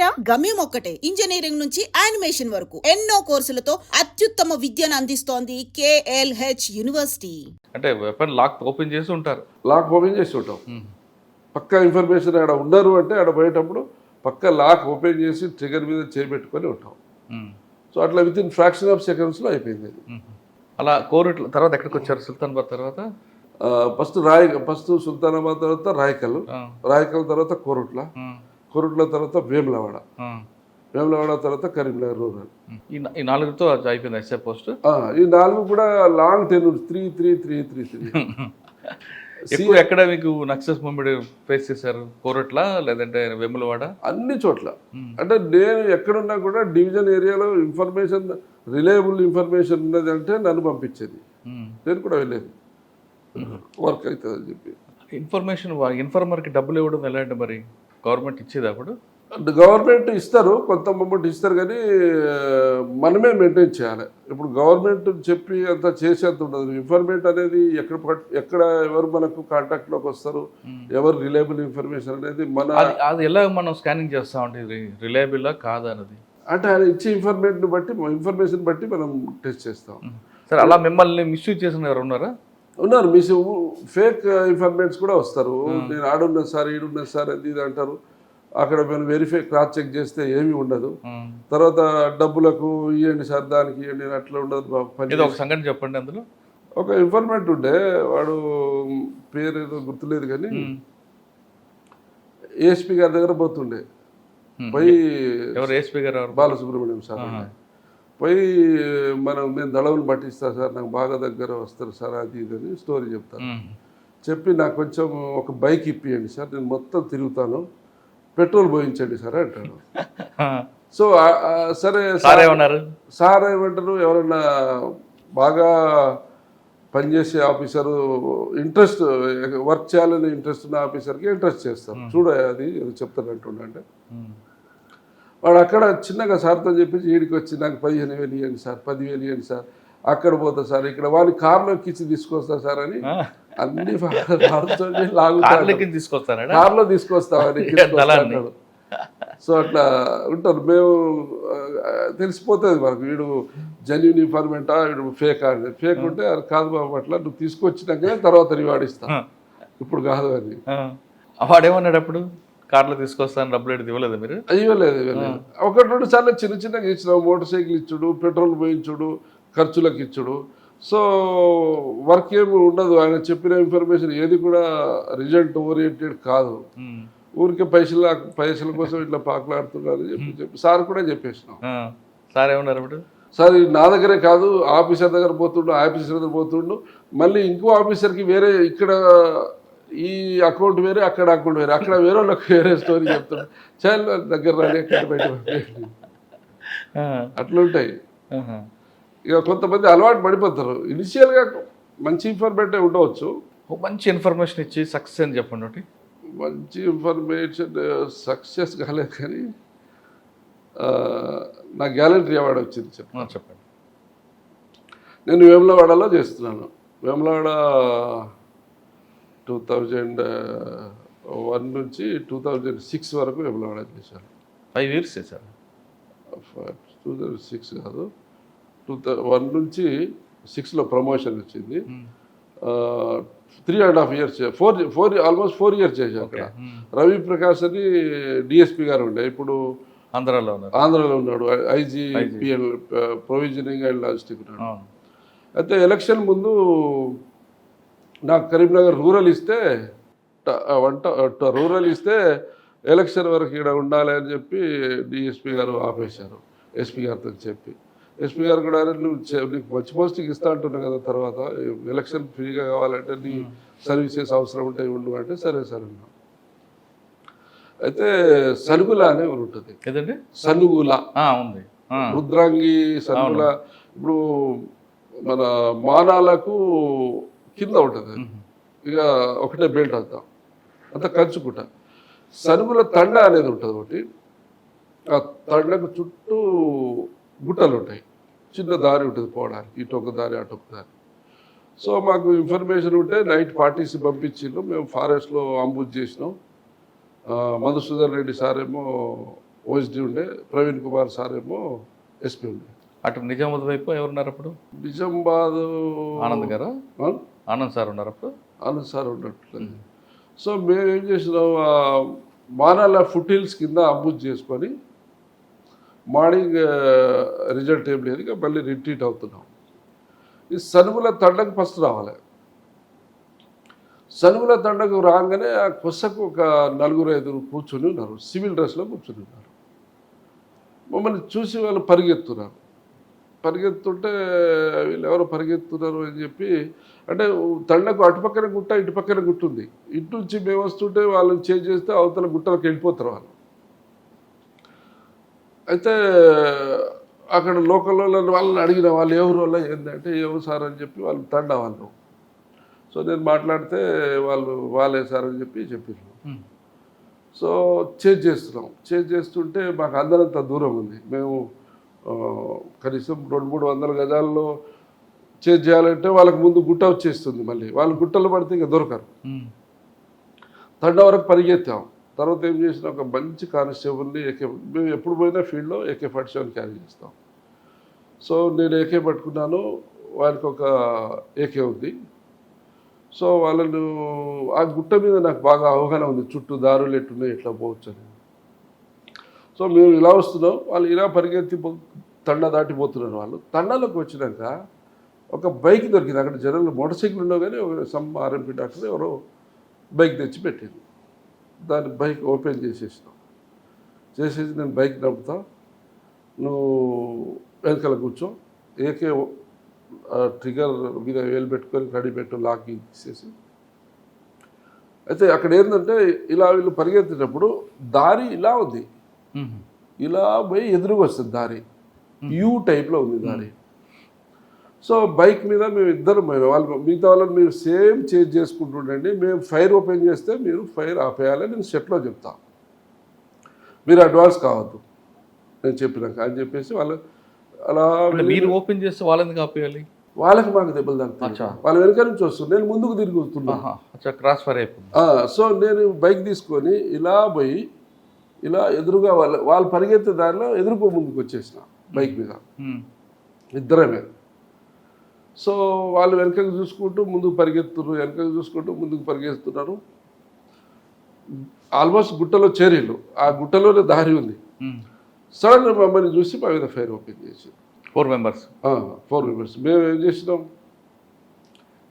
వేరా? గమ్యం ఒక్కటే, ఇంజనీరింగ్ నుంచి యానిమేషన్ వరకు ఎన్నో కోర్సులతో అత్యుత్తమ విద్యను అందిస్తోంది KLH యూనివర్సిటీ. అంటే వెపన్ లాక్ ఓపెన్ చేసి ఉంటారు. లాక్ ఓపెన్ చేసి ఉంటాం. పక్కా ఇన్ఫర్మేషన్ ఆడ ఉన్నారు అంటే ఆడ పోయేటప్పుడు పక్కా లాక్ ఓపెన్ చేసి ట్రిగర్ మీద చేపెట్టుకొని ఉంటాం. సో అట్లా విత్ ఇన్ ఫ్రాక్షన్ ఆఫ్ సెకండ్స్లో అయిపోయింది అది. అలా కోరుట్ల తర్వాత ఎక్కడికి వచ్చారు? సుల్తానాబాద్ తర్వాత ఫస్ట్ సుల్తానాబాద్ తర్వాత రాయకల్ తర్వాత కోరుట్ల తర్వాత వేములవాడ తర్వాత కరీంనగర్ రూరల్. ఈ 4తో అయిపోయింది ఎస్ఐ పోస్ట్. ఈ 4 కూడా లాంగ్ టెన్యూర్ 3 ఎక్కడ మీకు నక్సల్స్ మూవ్మెంట్ ఫేస్ చేశారు? కోరుట్ల లేదంటే వేములవాడ? అన్ని చోట్ల. అంటే నేను ఎక్కడున్నా కూడా డివిజన్ ఏరియాలో ఇన్ఫర్మేషన్ రిలయబుల్ ఇన్ఫర్మేషన్ ఉన్నది అంటే నన్ను పంపించేది, నేను కూడా వెళ్ళేది వర్క్ అవుతుంది అని చెప్పి. ఇన్ఫర్మర్కి డబ్బులు ఇవ్వడం ఎలా అంటే మరి గవర్నమెంట్ ఇచ్చేది? అప్పుడు గవర్నమెంట్ ఇస్తారు, కొంత అమౌంట్ ఇస్తారు, కానీ మనమే మెయింటైన్ చేయాలి. ఇప్పుడు గవర్నమెంట్ చెప్పి అంత చేసేంత ఉండదు. ఇన్ఫర్మేట్ అనేది ఎక్కడ ఎవరు మనకు కాంటాక్ట్లోకి వస్తారు, ఎవరు రిలయబుల్ ఇన్ఫర్మేషన్ అనేది అది ఎలా మనం స్కానింగ్ చేస్తా ఉంటే రిలయబుల్లా కాదన్నది అంటే ఆయన ఇచ్చే ఇన్ఫర్మేషన్ బట్టి మనం టెస్ట్ చేస్తాం. సరే, అలా మిమ్మల్ని మిస్యూజ్ చేసిన ఎవరు ఉన్నారా? ఉన్నారు. ఫేక్ ఇన్ఫర్మేట్స్ కూడా వస్తారు. నేను ఆడున్నా సార్, ఈడున్నా సార్ అది ఇది అంటారు. అక్కడ మేము వెరిఫై క్రాస్ చెక్ చేస్తే ఏమీ ఉండదు. తర్వాత డబ్బులకు ఇవ్వండి సార్, దానికి ఇవ్వండి, అట్లా ఉండదు. ఒక సంఘటన చెప్పండి. అందులో ఒక ఇన్ఫర్మేట్ ఉండే, వాడు పేరు ఏదో గుర్తులేదు, కానీ ఏఎస్పీ గారి దగ్గర పోతుండే. పోయి ఏఎస్పీ గారు బాలసుబ్రహ్మణ్యం సార్ పోయి మేము దళవులు పట్టిస్తా సార్, నాకు బాగా దగ్గర వస్తారు సార్, అది ఇది అని స్టోరీ చెప్తాను. చెప్పి నాకు కొంచెం ఒక బైక్ ఇప్పియండి సార్, నేను మొత్తం తిరుగుతాను, పెట్రోల్ పోయించండి సార్ అంటాడు. సో సరే సార్ ఏమంటారు, ఎవరన్నా బాగా పనిచేసే ఆఫీసరు, ఇంట్రెస్ట్ వర్క్ చేయాలని ఇంట్రెస్ట్ ఉన్న ఆఫీసర్కి ఇంట్రెస్ట్ చేస్తారు. చూడ అది చెప్తాను అంటుండే. వాడు అక్కడ చిన్నగా సార్తో చెప్పేసి ఈడికి వచ్చి నాకు 15,000 ఇవ్వండి సార్, 10,000 ఇవ్వండి సార్, అక్కడ పోతా సార్, ఇక్కడ వాడిని కార్లో ఎక్కించి తీసుకొస్తా సార్ అని అన్ని కార్లో తీసుకొస్తామని. సో అట్లా ఉంటారు. మేము తెలిసిపోతుంది మనకు, వీడు జెన్యూన్ ఇన్ఫర్మేటా, వీడు ఫేక్ అని. ఫేక్ ఉంటే అది కాదు బాబు, అట్లా నువ్వు తీసుకొచ్చినాకనే తర్వాత రివార్డ్ ఇస్తా, ఇప్పుడు కాదు అని. వాడేమన్నాడు అప్పుడు? కార్లో తీసుకొస్తాను, డబ్బులు ఇవ్వలేదు మీరు? ఇవ్వలేదు. 1-2 సార్లు చిన్నగా ఇచ్చినావు, మోటార్ సైకిల్ ఇచ్చుడు, పెట్రోల్ పోయించుడు, ఖర్చులకు ఇచ్చుడు. సో వర్క్ ఏమి ఉండదు. ఆయన చెప్పిన ఇన్ఫర్మేషన్ ఏది కూడా రిజల్ట్ ఓరియంటెడ్ కాదు. ఊరికే పైసల కోసం ఇట్లా పాకులాడుతున్నారు చెప్పి సార్ కూడా చెప్పేసినాం. సార్ ఏమన్నారు అప్పుడు? సార్ నా దగ్గరే కాదు, ఆఫీసర్ దగ్గర పోతుండు, మళ్ళీ ఇంకో ఆఫీసర్కి వేరే, ఇక్కడ ఈ అకౌంట్ వేరే, అక్కడ అకౌంట్ వేరే, అక్కడ వేరే వాళ్ళకి వేరే స్టోరీ చెప్తాడు. చాలా దగ్గర రాని ఎక్కడ బయట అట్లుంటాయి. ఇక కొంతమంది అలవాటు పడిపోతారు. ఇనిషియల్గా మంచి ఇన్ఫర్మేటివ్ ఉండవచ్చు. మంచి ఇన్ఫర్మేషన్ ఇచ్చి సక్సెస్ అని చెప్పండి. ఒకటి మంచి ఇన్ఫర్మేషన్ సక్సెస్ కాలేదు, కానీ నా గ్యాలంటరీ అవార్డు వచ్చింది. చెప్పండి. నేను వేములవాడలో చేస్తున్నాను. వేములవాడ 2001 నుంచి 2006 వరకు వేములవాడ చేశాను. 5 years చేశాను. 2006 కాదు, 2001 నుంచి 6లో ప్రమోషన్ వచ్చింది. 3.5 years, ఆల్మోస్ట్ 4 years చేశాను అక్కడ. రవి ప్రకాష్ అని డిఎస్పీ గారు ఉండే, ఇప్పుడు ఆంధ్రాలో ఉన్నాడు. IGPL ప్రొవిజనింగ్ అండ్ లాజిస్టిక్ ఉన్నాడు. అయితే ఎలక్షన్ ముందు నాకు కరీంనగర్ రూరల్ ఇస్తే ఎలక్షన్ వరకు ఇక్కడ ఉండాలి అని చెప్పి డిఎస్పీ గారు ఆపేశారు. ఎస్పీ గారితో చెప్పి, ఎస్పీ గారు కూడా నీకు మంచి పోస్టింగ్ ఇస్తా అంటున్నావు కదా, తర్వాత ఎలక్షన్ ఫ్రీగా కావాలంటే నీ సర్వీసెస్ అవసరం ఉంటాయి ఉండు అంటే, సరే సార్ అన్నా. అయితే సనుగుల అనే ఉంటుంది. సనుగుల ఉంది, రుద్రాంగి సనుగుల. ఇప్పుడు మన మానాలకు కింద ఉంటుంది, ఇక ఒకటే బెల్ట్ అంతా కంచుకుంటా. సనుగుల తండ అనేది ఉంటుంది ఒకటి. ఆ తండకు చుట్టూ గుట్టలు ఉంటాయి, చిన్న దారి ఉంటుంది పోవడానికి, ఇటు ఒక దారి అటు ఒక దారి. సో మాకు ఇన్ఫర్మేషన్ ఉంటే నైట్ పార్టీస్ పంపించిండు. మేము ఫారెస్ట్లో అంబుజ్ చేసినాం. మధుసూదన్ రెడ్డి సార్ ఏమో ఓఎస్డి ఉండే, ప్రవీణ్ కుమార్ సార్ ఏమో ఎస్పీ ఉండే. అటు నిజామాబాద్ వైపు ఎవరున్నారు అప్పుడు? నిజామాబాద్ ఆనంద్ గారా? ఆనంద్ సార్ ఉన్నారు అప్పుడు? ఆనంద్ సార్ ఉన్నట్లేదు. సో మేము ఏం చేసినాం, మానాల ఫుట్ హిల్స్ కింద అంబుజ్ చేసుకొని మార్నింగ్ రిజల్ట్ ఏం లేదు, ఇక మళ్ళీ రిట్రీట్ అవుతున్నాం. ఈ సనుముల తండకు ఫస్ట్ రావాలి. సనుముల తండకు రాగానే ఆ కొసకు ఒక 4-5 కూర్చొని ఉన్నారు, సివిల్ డ్రెస్లో కూర్చొని ఉన్నారు. మమ్మల్ని చూసి వాళ్ళు పరిగెత్తున్నారు. పరిగెత్తుంటే వీళ్ళు ఎవరో పరిగెత్తున్నారు అని చెప్పి, అంటే తండకు అటుపక్కన గుట్ట ఇటుపక్కన గుట్ట ఉంది. ఇటు నుంచి మేము వస్తుంటే వాళ్ళని చేంజ్ చేస్తే అవతల గుట్టలకు వెళ్ళిపోతారు వాళ్ళు. అయితే అక్కడ లోకల్ వాళ్ళని అడిగిన, వాళ్ళు ఎవరు వల్ల ఏంటంటే ఎవరు సార్ అని చెప్పి వాళ్ళు తండ వాళ్ళు. సో నేను మాట్లాడితే వాళ్ళే సార్ అని చెప్పారు. సో చేంజ్ చేస్తున్నాం. చేంజ్ చేస్తుంటే మాకు అందరంత దూరం ఉంది. మేము కనీసం 200-300 గజాల్లో చేంజ్ చేయాలంటే వాళ్ళకి ముందు గుట్ట వచ్చేస్తుంది. మళ్ళీ వాళ్ళు గుట్టలు పడితే ఇక దొరకరు. తండ వరకు పరిగెత్తాం. తర్వాత ఏం చేసినా, ఒక మంచి కానిస్టేబుల్ని మేము ఎప్పుడు పోయినా ఫీల్డ్లో AK-47 క్యారీ చేస్తాం. సో నేను AK పట్టుకున్నాను, వారికి ఒక AK ఉంది. సో వాళ్ళను ఆ గుట్ట మీద నాకు బాగా అవగాహన ఉంది, చుట్టూ దారులు ఎట్టున్నాయి, ఎట్లా పోవచ్చు అని. సో మేము ఇలా వస్తున్నాం, వాళ్ళు ఇలా పరిగెత్తి తండ దాటిపోతున్నారు. వాళ్ళు తండాలోకి వచ్చినాక ఒక బైక్ దొరికింది. అక్కడ జనాలు మోటార్ సైకిల్ ఉండవు, కానీ సమ్ RMP డాక్టర్ ఎవరో బైక్ తెచ్చి పెట్టింది. దాన్ని బైక్ ఓపెన్ చేసేసినాం. చేసేసి నేను బైక్ నడుపుతా, నువ్వు వెనకాల కూర్చో, AK ట్రిగర్ మీద వేలు పెట్టుకొని రెడీ పెట్టు, లాక్ తీసేసి. అయితే అక్కడ ఏంటంటే ఇలా వీళ్ళు పరిగెత్తేటప్పుడు దారి ఇలా ఉంది, ఇలా పోయి ఎదురుగా వస్తుంది దారి, యూ టైప్లో ఉంది దారి. సో బైక్ మీద మేము ఇద్దరు పోయినాం. వాళ్ళు మిగతా వాళ్ళని మీరు సేమ్ చేంజ్ చేసుకుంటుండండి, మేము ఫైర్ ఓపెన్ చేస్తే మీరు ఫైర్ ఆపేయాలని నేను సెట్లో చెప్తా, మీరు అడ్వాన్స్ కావద్దు నేను చెప్పినాక అని చెప్పేసి వాళ్ళు అలా. మీరు ఓపెన్ చేస్తే వాళ్ళని ఆపేయాలి, వాళ్ళకి మాకు దెబ్బలు తగ్గుతాయి. వాళ్ళ వెనక నుంచి వస్తుంది, నేను ముందుకు తిరిగి వస్తున్నా, క్రాస్ ఫైర్ అయిపోయింది. సో నేను బైక్ తీసుకొని ఇలా పోయి ఇలా ఎదురుగా వాళ్ళు పరిగెత్తే దారిలో ఎదురుకో ముందుకు వచ్చేసిన బైక్ మీద ఇద్దరమే. సో వాళ్ళు వెనకకు చూసుకుంటూ ముందుకు పరిగెత్తున్నారు, వెనకకు చూసుకుంటూ ముందుకు పరిగెత్తున్నారు. ఆల్మోస్ట్ గుట్టలో చేరిళ్ళు, ఆ గుట్టలోనే దారి ఉంది. సడన్గా మమ్మల్ని చూసి మా మీద ఫైర్ ఓపెన్ చేసి 4 మెంబర్స్. మేము ఏం చేసినాం,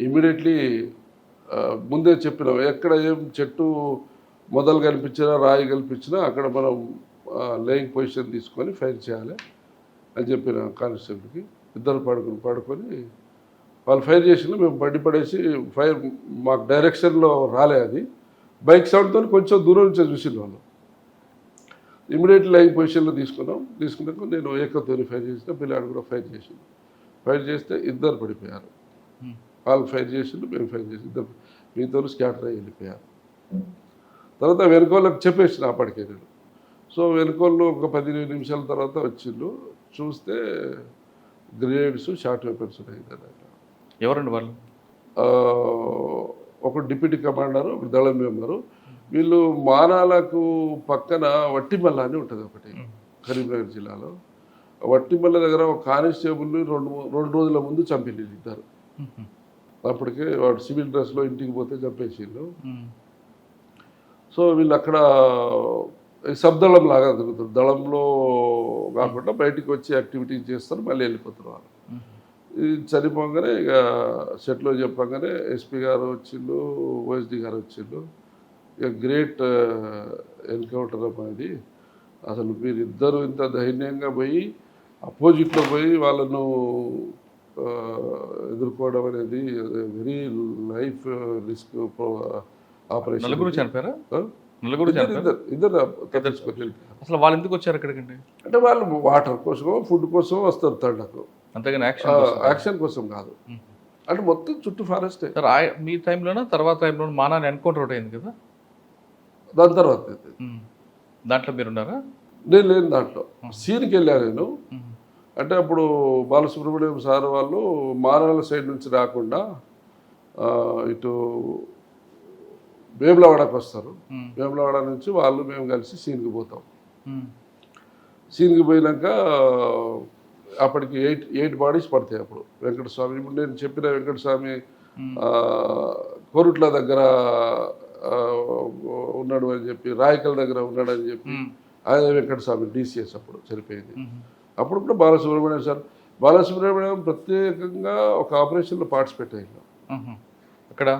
ఇమ్మీడియట్లీ ముందే చెప్పినాం, ఎక్కడ ఏం చెట్టు మొదలు కనిపించినా రాయి కనిపించినా అక్కడ మనం లేయింగ్ పొజిషన్ తీసుకొని ఫైర్ చేయాలి అని చెప్పిన కానిస్టేబుల్కి. ఇద్దరు పడుకొని వాళ్ళు ఫైర్ చేసిన, మేము బండి పడేసి ఫైర్ మాకు డైరెక్షన్లో రాలే, అది బైక్ సౌండ్తో కొంచెం దూరం నుంచి చూసింది వాళ్ళు. ఇమీడియట్లీ లైవ్ పొజిషన్లో తీసుకున్నాక నేను ఏకతో ఫైర్ చేసిన, పిల్లాడు కూడా ఫైర్ చేసింది. ఫైర్ చేస్తే ఇద్దరు పడిపోయారు. వాళ్ళు ఫైర్ చేసిండు, మేము ఫైర్ చేసి ఇద్దరు మీతో స్కాటర్ అయ్యి వెళ్ళిపోయారు. తర్వాత వెనుకోళ్ళకి చెప్పేసిన అప్పటికే నేను. సో వెనుకోళ్ళు ఒక 15 నిమిషాల తర్వాత వచ్చిండు, చూస్తే గ్రెనేడ్స్, షార్ట్ వెపన్స్ ఉన్నాయి. ఎవరండి వాళ్ళు? ఒక డిప్యూటీ కమాండరు, ఒక దళం మెంబరు. వీళ్ళు మానాలకు పక్కన వట్టిమల్ల అని ఉంటుంది ఒకటి, కరీంనగర్ జిల్లాలో. వట్టిమల్ల దగ్గర ఒక కానిస్టేబుల్ని 2 రోజుల ముందు చంపింది ఇద్దరు. అప్పటికే వాడు సివిల్ డ్రెస్లో ఇంటికి పోతే చంపేసిండు. సో వీళ్ళు అక్కడ సబ్దళం లాగా తిరుగుతారు, దళంలో కాకుండా బయటికి వచ్చి యాక్టివిటీస్ చేస్తారు, మళ్ళీ వెళ్ళిపోతారు వాళ్ళు. ఇది చనిపోగానే ఇక సెట్లో చెప్పగానే SP గారు వచ్చిండు, OSD గారు వచ్చిండు. ఇక గ్రేట్ ఎన్కౌంటర్ అనేది. అసలు మీరిద్దరు ఇంత ధైర్యంగా పోయి అపోజిట్లో పోయి వాళ్ళను ఎదుర్కోవడం అనేది వెరీ లైఫ్ రిస్క్ ఆపరేషన్. నలుగురు చనిపోయారా? ఇద్దరు తప్పించుకొని వెళ్ళిపోయారు. అసలు వాళ్ళు ఎందుకు వచ్చారు అక్కడికండి? అంటే వాళ్ళు వాటర్ కోసమో ఫుడ్ కోసం వస్తారు తండకు, అంతేగాని యాక్షన్ కోసం కాదు. అంటే మొత్తం చుట్టూ ఫారెస్టే. మీ టైంలోనా తర్వాత టైంలో మానాన్ని ఎన్కౌంటర్ ఒకటి అయింది కదా, దాని తర్వాత దాంట్లో మీరున్నారా? నేను లేని దాంట్లో సీన్కి వెళ్ళాను నేను. అంటే అప్పుడు బాలసుబ్రహ్మణ్యం సార్ వాళ్ళు మానాల సైడ్ నుంచి రాకుండా ఇటు వేములవాడకు వస్తారు. వేములవాడ నుంచి మేము కలిసి సీన్కి పోతాం. సీన్కి పోయినాక అప్పటికి 8 బాడీస్ పడతాయి అప్పుడు వెంకటస్వామి. ఇప్పుడు నేను చెప్పిన వెంకటస్వామి కోరుట్ల దగ్గర ఉన్నాడు అని చెప్పి, రాయకల్ దగ్గర ఉన్నాడు అని చెప్పి, ఆయన వెంకటస్వామి DCS అప్పుడు చనిపోయింది. అప్పుడు కూడా బాలసుబ్రహ్మణ్యం సార్, బాలసుబ్రహ్మణ్యం ప్రత్యేకంగా ఒక ఆపరేషన్లో పార్టిసిపేట్ అయ్యాను అక్కడ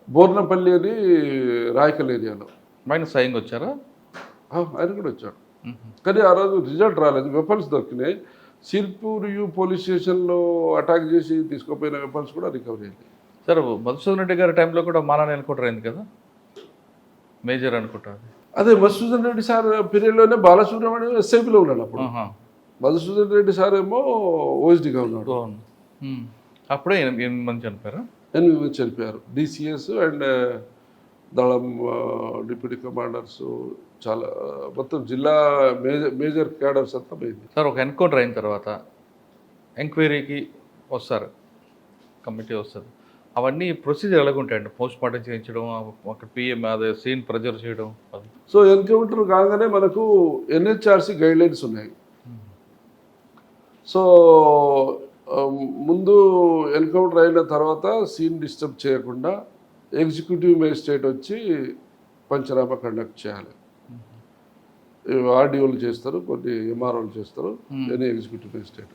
బోర్నపల్లి అని రాయకల్ ఏరియాలో. ఆయన స్వయంగా వచ్చారా? ఆయన కూడా వచ్చాడు, కానీ ఆ రోజు రిజల్ట్ రాలేదు. వెపన్స్ దొరికినాయి. సిర్పూర్ పోలీస్ స్టేషన్లో అటాక్ చేసి తీసుకుపోయిన వెపన్స్ కూడా రికవరీ అయింది. సార్ మధుసూదన్ రెడ్డి గారి టైంలో కూడా మాలాని ఎన్కౌంటర్ అయింది కదా, మేజర్ అనుకుంటా. అదే మధుసూదన్ రెడ్డి సార్ పీరియడ్లోనే బాలసుబ్రహ్మణ్యం SIPలో ఉన్నాడు అప్పుడు. మధుసూదన్ రెడ్డి సార్ ఏమో OSDగా ఉన్నాడు. అప్పుడే 8 మంది చనిపోయారా? 8 మంది చనిపోయారు. DCS అండ్ దళం డిప్యూటీ కమాండర్స్, చాలా మొత్తం జిల్లా మేజర్ క్యాడర్స్ అంతా పోయింది. సార్ ఒక ఎన్కౌంటర్ అయిన తర్వాత ఎంక్వైరీకి వస్తారు, కమిటీ వస్తుంది. అవన్నీ ప్రొసీజర్ ఎలాగుంటాయండి? పోస్ట్ మార్టం చేయించడం, అక్కడ PM అదే సీన్ ప్రెజర్ చేయడం. సో ఎన్కౌంటర్ కాగానే మనకు NHRC గైడ్లైన్స్ ఉన్నాయి. సో ముందు ఎన్కౌంటర్ అయిన తర్వాత సీన్ డిస్టర్బ్ చేయకుండా ఎగ్జిక్యూటివ్ మేజిస్ట్రేట్ వచ్చి పంచనామా కండక్ట్ చేయాలి. RDOలు చేస్తారు, కొన్ని MROలు చేస్తారు, ఎనీ ఎగ్జిక్యూటివ్ మేజిస్ట్రేట్.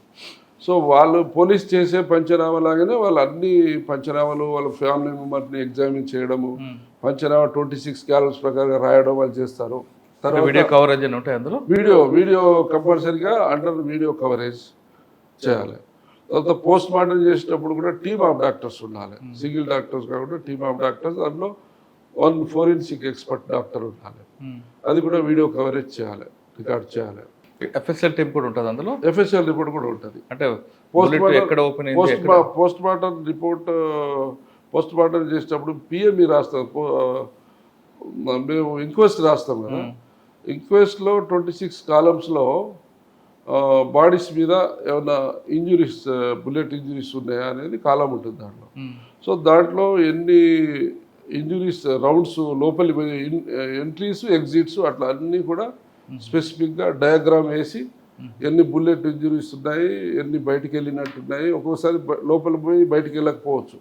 సో వాళ్ళు పోలీస్ చేసే పంచనామా లాగానే వాళ్ళు అన్ని పంచనామాలు, వాళ్ళ ఫ్యామిలీ మెంబర్ని ఎగ్జామిన్ చేయడము, పంచనామా 26 క్యాలమ్స్ ప్రకారంగా రాయడం వాళ్ళు చేస్తారు. తర్వాత వీడియో కవరేజ్ అని ఉంటాయి అందులో. వీడియో కంపల్సరీగా అండర్ వీడియో కవరేజ్ చేయాలి. తర్వాత పోస్ట్ మార్టం చేసేటప్పుడు కూడా టీమ్ ఆఫ్ డాక్టర్స్ ఉండాలి. సింగిల్ డాక్టర్స్ కాకుండా టీమ్ ఆఫ్ డాక్టర్స్, అందులో 1 ఫోరెన్సిక్ ఎక్స్పర్ట్ డాక్టర్ ఉండాలి. అది కూడా వీడియో కవరేజ్ చేయాలి, రికార్డ్ చేయాలి. FSL టీమ్ కూడా ఉంటుంది అందులో. FSL రిపోర్ట్ కూడా ఉంటుంది. అంటే post mortem report post mortem చేసేటప్పుడు PME రాస్తాం. మేము ఇంక్వెస్ట్ రాస్తాం కదా, ఇంక్వెస్ట్లో 26 కాలమ్స్లో బాడీస్ మీద ఏమైనా ఇంజురీస్, బుల్లెట్ ఇంజురీస్ ఉన్నాయా అనేది కాలం ఉంటుంది దాంట్లో. సో దాంట్లో ఎన్ని ఇంజురీస్, రౌండ్స్, లోపలి ఎంట్రీస్, ఎగ్జిట్స్, అట్లా అన్నీ కూడా స్పెసిఫిక్గా డయాగ్రామ్ వేసి ఎన్ని బుల్లెట్ ఇంజురీస్ ఉన్నాయి, ఎన్ని బయటికి వెళ్ళినట్టున్నాయి, ఒక్కోసారి లోపల పోయి బయటికి వెళ్ళకపోవచ్చు.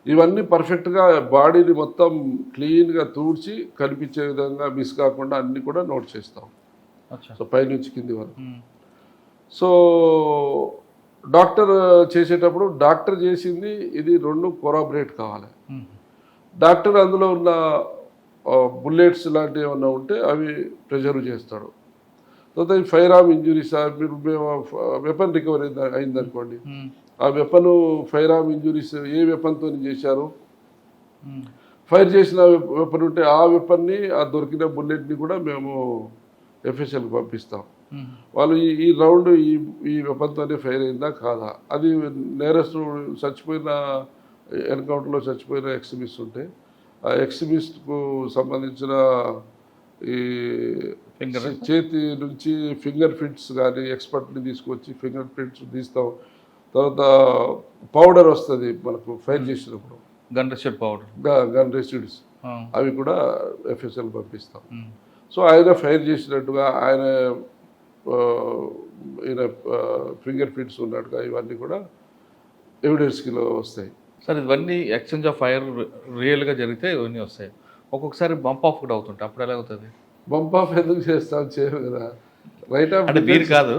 ఇవన్నీ పర్ఫెక్ట్గా బాడీని మొత్తం క్లీన్గా తూడ్చి కనిపించే విధంగా మిస్ కాకుండా అన్నీ కూడా నోట్ చేస్తాం. సో పైనుంచి కింది వరకు. సో డాక్టర్ చేసేటప్పుడు డాక్టర్ చేసింది ఇది 2 కొరాబరేట్ కావాలి. డాక్టర్ అందులో ఉన్న బుల్లెట్స్ లాంటివి ఏమన్నా ఉంటే అవి ప్రిజర్వ్ చేస్తాడు. తర్వాత ఈ ఫైర్ ఆర్మ్ ఇంజురీస్, మీరు వెపన్ రికవరీ అయిందనుకోండి, ఆ వెపన్ ఫైర్ ఆర్మ్ ఇంజురీస్ ఏ వెపన్తో చేశారు, ఫైర్ చేసిన వెపన్ ఉంటే ఆ వెపన్ని, ఆ దొరికిన బుల్లెట్ని కూడా మేము FSLకి పంపిస్తాం. వాళ్ళు ఈ రౌండ్ ఈ వెపన్తోనే ఫైర్ అయిందా కాదా, అది నేరస్తు చచ్చిపోయిన ఎన్కౌంటర్లో చచ్చిపోయిన ఎక్స్ట్రీమిస్ట్ ఉంటే ఆ ఎక్స్ట్రీమిస్ట్కు సంబంధించిన ఈ చేతి నుంచి ఫింగర్ ప్రింట్స్ కానీ ఎక్స్పర్ట్ని తీసుకొచ్చి ఫింగర్ ప్రింట్స్ తీస్తాం. తర్వాత పౌడర్ వస్తుంది మనకు ఫైర్ చేసినప్పుడు, గన్ రెసిడ్యూస్, అవి కూడా FSL పంపిస్తాం. సో ఆయన ఫైర్ చేసినట్టుగా ఆయన ఫింగర్ ప్రింట్స్ ఉన్నట్టుగా ఇవన్నీ కూడా ఎవిడెన్స్కిలో వస్తాయి. సార్ ఇవన్నీ ఎక్స్చేంజ్ ఆఫ్ ఫైర్ రియల్గా జరిగితే ఇవన్నీ వస్తాయి. ఒక్కొక్కసారి బంప్ ఆఫ్ కూడా అవుతుంటాయి, అప్పుడు ఎలా అవుతుంది? బంప్ ఆఫ్ ఎందుకు చేస్తాం, చేయవు కదా. రైట్ ఆఫ్ అంటే మీరు కాదు,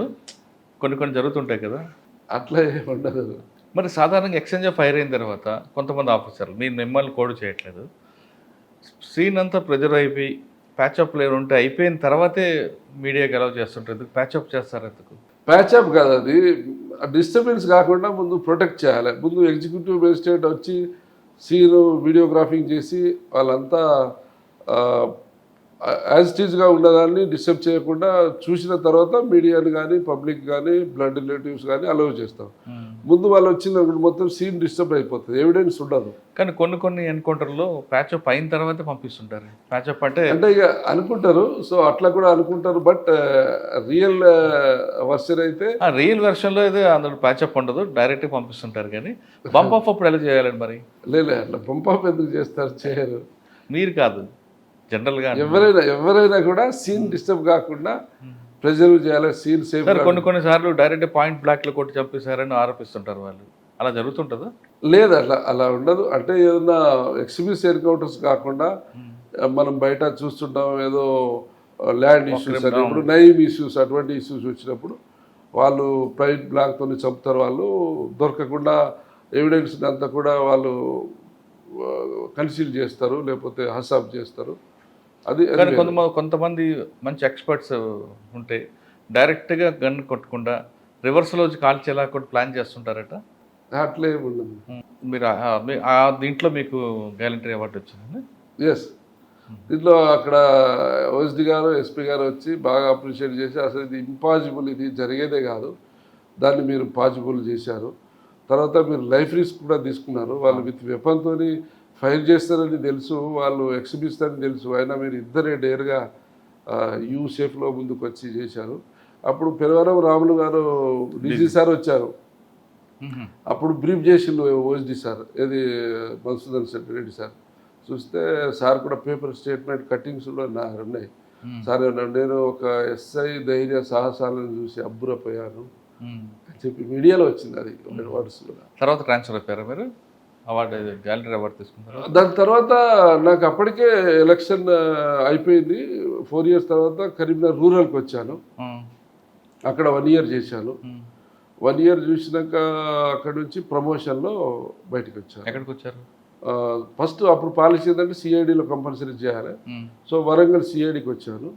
కొన్ని జరుగుతుంటాయి కదా, అట్లా ఏమి ఉండదు. మరి సాధారణంగా ఎక్స్చేంజ్ ఆఫ్ ఫైర్ అయిన తర్వాత కొంతమంది ఆఫీసర్లు, మీరు మిమ్మల్ని కోడ్ చేయట్లేదు, సీన్ అంతా ప్రెజర్ అయిపోయి ప్యాచప్ లేరు ఉంటే అయిపోయిన తర్వాతే మీడియాకి అలౌ చేస్తుంటారు. ఎందుకు ప్యాచప్ చేస్తారు? ఎందుకు ప్యాచప్ కాదు, అది డిస్టర్బెన్స్ కాకుండా ముందు ప్రొటెక్ట్ చేయాలి. ముందు ఎగ్జిక్యూటివ్ మేజిస్ట్రేట్ వచ్చి సీను వీడియోగ్రాఫింగ్ చేసి వాళ్ళంతా యాజ్ ఇట్ ఈజ్గా ఉన్నదాన్ని డిస్టర్బ్ చేయకుండా చూసిన తర్వాత మీడియాని కానీ పబ్లిక్ కానీ బ్లడ్ రిలేటివ్స్ కానీ అలౌ చేస్తాం. ముందు వాళ్ళు వచ్చిన మొత్తం సీన్ డిస్టర్బ్ అయిపోతుంది, ఎవిడెన్స్ ఉండదు. కానీ కొన్ని ఎన్కౌంటర్లో ప్యాచప్ అయిన తర్వాత పంపిస్తుంటారు. ప్యాచప్ అంటే ఇక అనుకుంటారు, సో అట్లా కూడా అనుకుంటారు. బట్ రియల్ వర్షన్ అయితే, రియల్ వెర్షన్లో అయితే అందులో ప్యాచప్ ఉండదు, డైరెక్ట్గా పంపిస్తుంటారు. కానీ బంప్ ఆఫ్ అప్పుడు ఎలా చేయాలండి? మరి లేదు, అట్లా బంప్ ఆఫ్ ఎందుకు చేస్తారు, చేయరు. మీరు కాదు, జనరల్గా ఎవరైనా కూడా సీన్ డిస్టర్బ్ కాకుండా ప్రిజర్వ్ చేయాలి, సీన్ సేఫ్. సార్ కొన్ని సార్లు డైరెక్ట్ పాయింట్ బ్లాక్లో కొట్టి చంపేశారని ఆరోపిస్తుంటారు వాళ్ళు. అలా జరుగుతుంటుందా? లేదు, అలా ఉండదు. అంటే ఏదన్నా ఎక్స్ట్రీమిస్ట్ ఎన్కౌంటర్స్ కాకుండా మనం బయట చూస్తుంటాం ఏదో ల్యాండ్ ఇష్యూస్ అని, ఇప్పుడు నైమ్ ఇష్యూస్, అటువంటి ఇష్యూస్ వచ్చినప్పుడు వాళ్ళు ప్రైవేట్ బ్లాక్తో చంపుతారు. వాళ్ళు దొరకకుండా ఎవిడెన్స్ అంతా కూడా వాళ్ళు కన్సీల్ చేస్తారు, లేకపోతే హసాబ్ చేస్తారు. అది కానీ కొంతమంది మంచి ఎక్స్పర్ట్స్ ఉంటే డైరెక్ట్గా గన్ కొట్టకుండా రివర్స్లో వచ్చి కాల్చేలా కూడా ప్లాన్ చేస్తుంటారట. అట్లే ఉండదు. మీరు దీంట్లో మీకు గ్యాలంటరీ అవార్డు వచ్చిందండి. ఎస్, దీంట్లో అక్కడ ఓఎస్డి గారు, ఎస్పీ గారు వచ్చి బాగా అప్రిషియేట్ చేసి అసలు ఇది ఇంపాసిబుల్, ఇది జరిగేదే కాదు, దాన్ని మీరు పాసిబుల్ చేశారు. తర్వాత మీరు లైఫ్ రిస్క్ కూడా తీసుకున్నారు. వాళ్ళు విత్ వెపన్తో ఫైర్ చేస్తారని తెలుసు, వాళ్ళు ఎక్స్ట్రీమిస్ట్ తెలుసు, అయినా మీరు ఇద్దరే డేర్గా యూ షేప్లో ముందుకు వచ్చి చేశారు. అప్పుడు పెరవరం రాములు గారు డీజీ సార్ వచ్చారు. అప్పుడు బ్రీఫ్ చేసిండు ఓఎస్డి సార్, ఏది మధుసూదన్ రెడ్డి సార్. చూస్తే సార్ కూడా పేపర్ స్టేట్మెంట్ కట్టింగ్స్ కూడా ఉన్నాయి. సార్ నేను ఒక ఎస్ఐ ధైర్య సాహసాలను చూసి అబ్బురపోయాను అని చెప్పి మీడియాలో వచ్చింది. అది వర్డ్స్ కూడా. తర్వాత ట్రాన్స్ఫర్ అయిపోయారా మీరు? అవార్డు, గ్యాలరీ అవార్డు తీసుకుంటారు. దాని తర్వాత నాకు అప్పటికే ఎలక్షన్ అయిపోయింది. 4 years తర్వాత కరీంనగర్ రూరల్కి వచ్చాను. అక్కడ 1 year చేశాను. 1 year చూసినాక అక్కడ నుంచి ప్రమోషన్లో బయటకు వచ్చాను. ఎక్కడికి వచ్చారు? ఫస్ట్ అప్పుడు పాలసీ ఏంటంటే సిఐడిలో కంపల్సరీ చేయాలి. సో వరంగల్ సిఐడికి వచ్చాను.